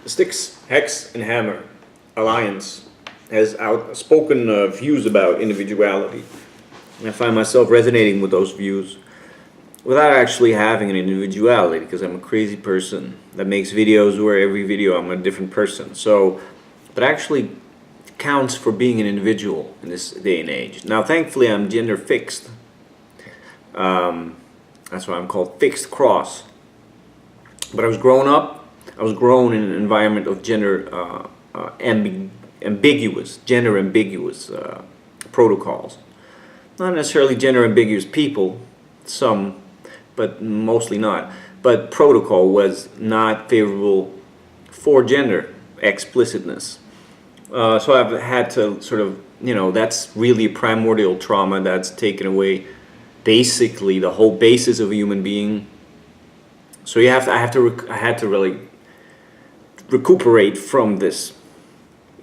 Styxhexenhammer Alliance has outspoken views about individuality. And I find myself resonating with those views without actually having an individuality, because I'm a crazy person that makes videos where every video I'm a different person. So that actually counts for being an individual in this day and age. Now, thankfully, I'm gender fixed. That's why I'm called fixed cross. But I was grown in an environment of gender ambiguous protocols. Not necessarily gender ambiguous people, some, but mostly not. But protocol was not favorable for gender explicitness. So I've had to sort of, that's really a primordial trauma that's taken away basically the whole basis of a human being. So I had to really recuperate from this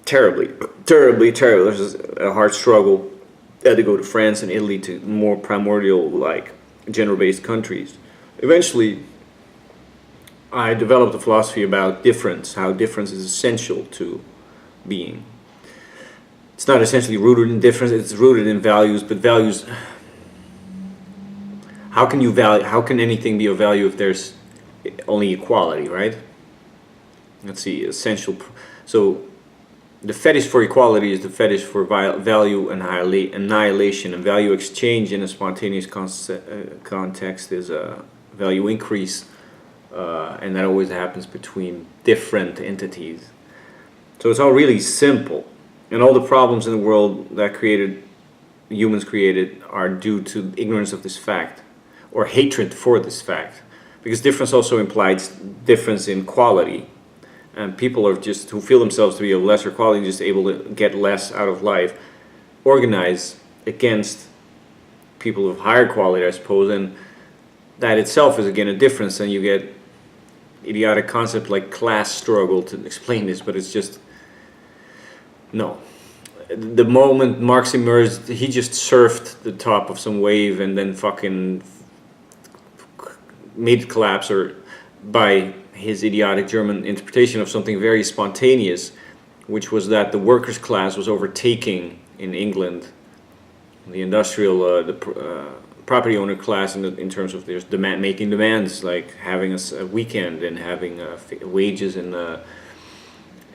terribly. This is a hard struggle. I had to go to France and Italy, to more primordial, like, gender-based countries. Eventually, I developed a philosophy about difference, how difference is essential to being. It's not essentially rooted in difference, it's rooted in values, but values, how can anything be of value if there's only equality, right? Let's see, essential. So the fetish for equality is the fetish for value annihilation, and value exchange in a spontaneous context is a value increase, and that always happens between different entities. So it's all really simple, and all the problems in the world that humans created are due to ignorance of this fact, or hatred for this fact, because difference also implies difference in quality. And people are just, who feel themselves to be of lesser quality, just able to get less out of life, organize against people of higher quality, I suppose, and that itself is again a difference, and you get idiotic concept like class struggle to explain this, but it's just, no. The moment Marx emerged, he just surfed the top of some wave and then fucking made it collapse, or by his idiotic German interpretation of something very spontaneous, which was that the workers' class was overtaking in England the industrial, property owner class in terms of their making demands, like having a weekend and having wages and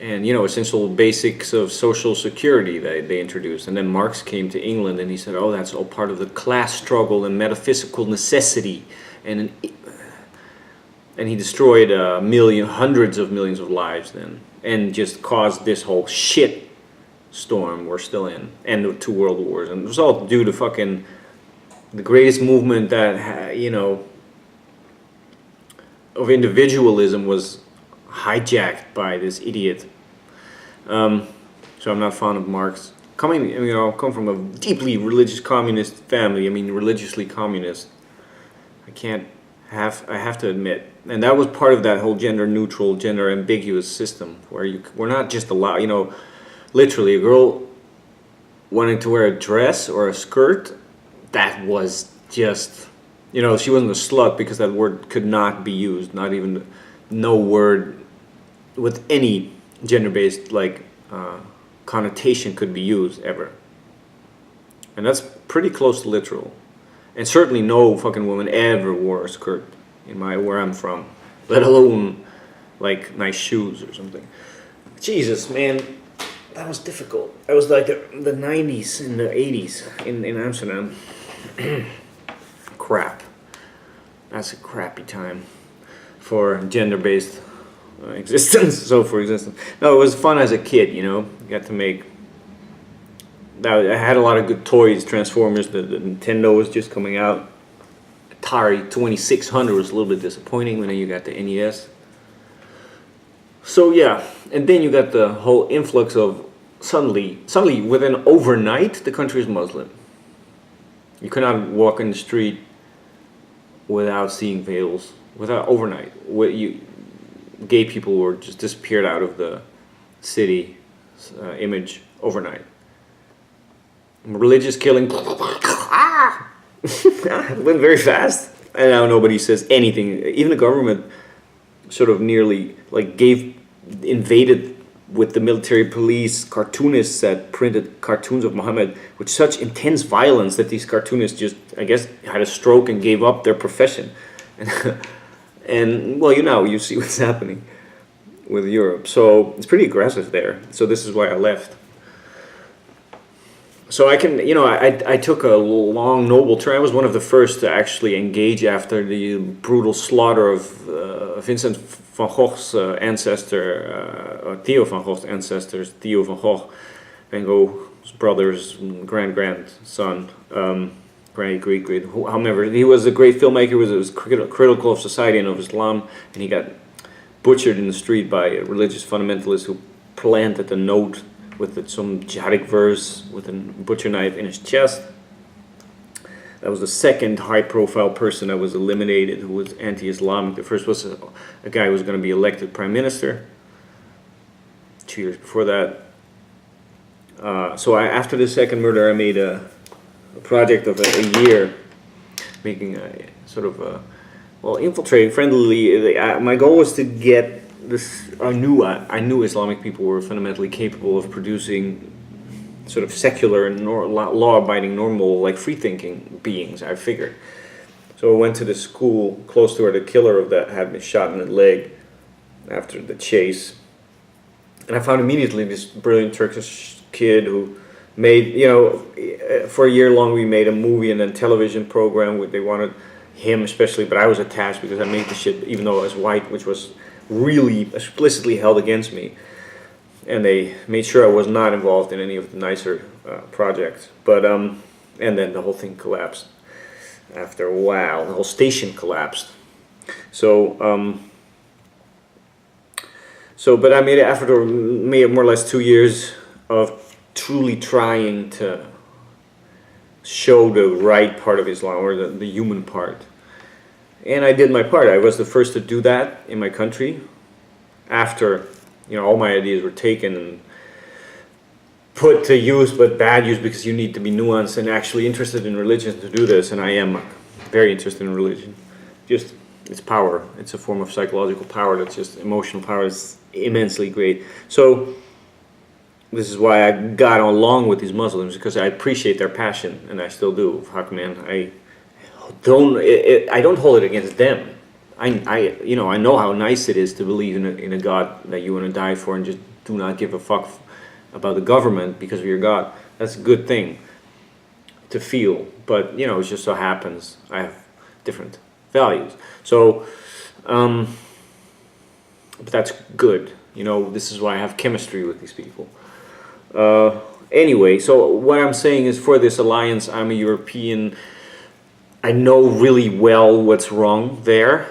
essential basics of social security that they introduced. And then Marx came to England and he said, oh, that's all part of the class struggle and metaphysical necessity, and he destroyed hundreds of millions of lives then, and just caused this whole shit storm we're still in, and the 2 world wars. And it was all due to fucking the greatest movement that, of individualism was hijacked by this idiot. So I'm not fond of Marx. I come from a deeply religious communist family. Religiously communist. I have to admit. And that was part of that whole gender neutral, gender ambiguous system, where we're not just allowed, literally a girl wanting to wear a dress or a skirt, that was just, she wasn't a slut because that word could not be used, not even, no word with any gender-based connotation could be used ever. And that's pretty close to literal. And certainly no fucking woman ever wore a skirt where I'm from, let alone like nice shoes or something. Jesus, man, that was difficult. That was like the 90s and the 80s in Amsterdam. Crap. That's a crappy time for gender-based existence. No, it was fun as a kid, Got to make. I had a lot of good toys, Transformers. The Nintendo was just coming out. Atari 2600 was a little bit disappointing, when you got the NES. So yeah, and then you got the whole influx of suddenly within overnight, the country is Muslim. You could not walk in the street without seeing veils. Overnight, gay people were just disappeared out of the city image overnight. Religious killing. It went very fast, and now nobody says anything. Even the government sort of nearly gave invaded with the military police cartoonists that printed cartoons of Muhammad with such intense violence that these cartoonists just, I guess, had a stroke and gave up their profession. And well, you see what's happening with Europe. So it's pretty aggressive there. So this is why I left. So I can, I took a long, noble turn. I was one of the first to actually engage after the brutal slaughter of Vincent van Gogh's ancestor, Theo van Gogh's ancestors, Theo van Gogh, Van Gogh's brother's grandson, great, however, he was a great filmmaker. He was critical of society and of Islam, and he got butchered in the street by a religious fundamentalist who planted a note with some jihadic verse with a butcher knife in his chest. That was the second high-profile person that was eliminated who was anti-Islamic. The first was a guy who was going to be elected prime minister 2 years before that. So after the second murder, I made a project of a year, making a sort of infiltrating friendly. My goal was to get this. I knew Islamic people were fundamentally capable of producing sort of secular and law-abiding, normal, like free-thinking beings. I figured. So I went to the school close to where the killer of that had been shot in the leg after the chase, and I found immediately this brilliant Turkish kid who made, for a year long we made a movie and then television program where they wanted him especially, but I was attached because I made the shit even though I was white, which was really explicitly held against me, and they made sure I was not involved in any of the nicer projects. But and then the whole thing collapsed after a while. The whole station collapsed. So but I made it after more or less 2 years of truly trying to show the right part of Islam, or the human part. And I did my part. I was the first to do that in my country after, all my ideas were taken and put to use, but bad use, because you need to be nuanced and actually interested in religion to do this. And I am very interested in religion. Just, it's power. It's a form of psychological power that's just emotional power. It's immensely great. So this is why I got along with these Muslims, because I appreciate their passion, and I still do. Fuck, man, I don't hold it against them. I know how nice it is to believe in a God that you want to die for, and just do not give a fuck about the government because of your God. That's a good thing to feel, but it just so happens I have different values. So, but that's good. This is why I have chemistry with these people. Anyway, so what I'm saying is, for this alliance, I'm a European. I know really well what's wrong there,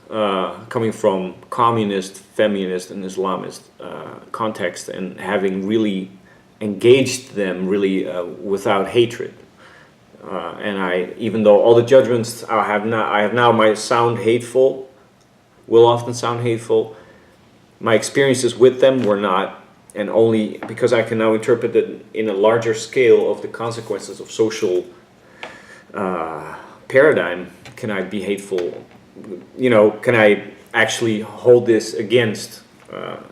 coming from communist, feminist, and Islamist context, and having really engaged them really without hatred. And even though all the judgments I have now might sound hateful, will often sound hateful, my experiences with them were not. And only because I can now interpret it in a larger scale of the consequences of social paradigm, can I be hateful? Can I actually hold this against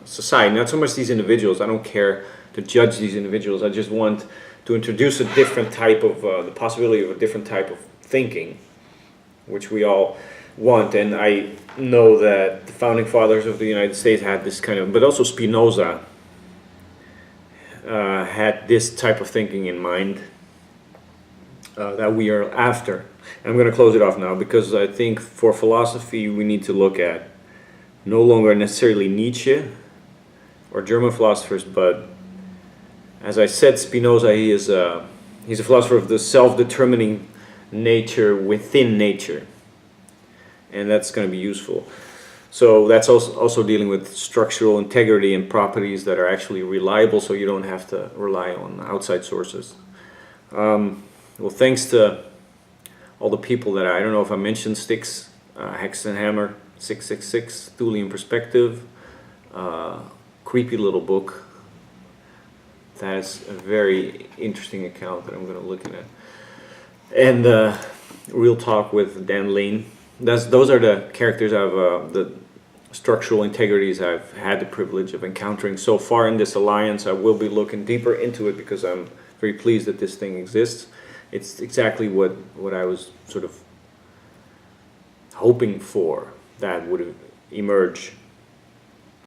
society? Not so much these individuals. I don't care to judge these individuals. I just want to introduce a different type of, the possibility of a different type of thinking, which we all want. And I know that the founding fathers of the United States had this kind of, but also Spinoza had this type of thinking in mind that we are after. And I'm going to close it off now, because I think for philosophy we need to look at no longer necessarily Nietzsche or German philosophers, but as I said, Spinoza, he's a philosopher of the self-determining nature within nature, and that's going to be useful. So that's also dealing with structural integrity and properties that are actually reliable, so you don't have to rely on outside sources. Well, thanks to all the people that I don't know if I mentioned, Styxhexenhammer666, Thulean Perspective, creepy little book. That is a very interesting account that I'm going to look at. And Real Talk with Dan Lane. Those are the characters I've structural integrities I've had the privilege of encountering so far in this alliance. I will be looking deeper into it because I'm very pleased that this thing exists. It's exactly what I was sort of hoping for, that would emerge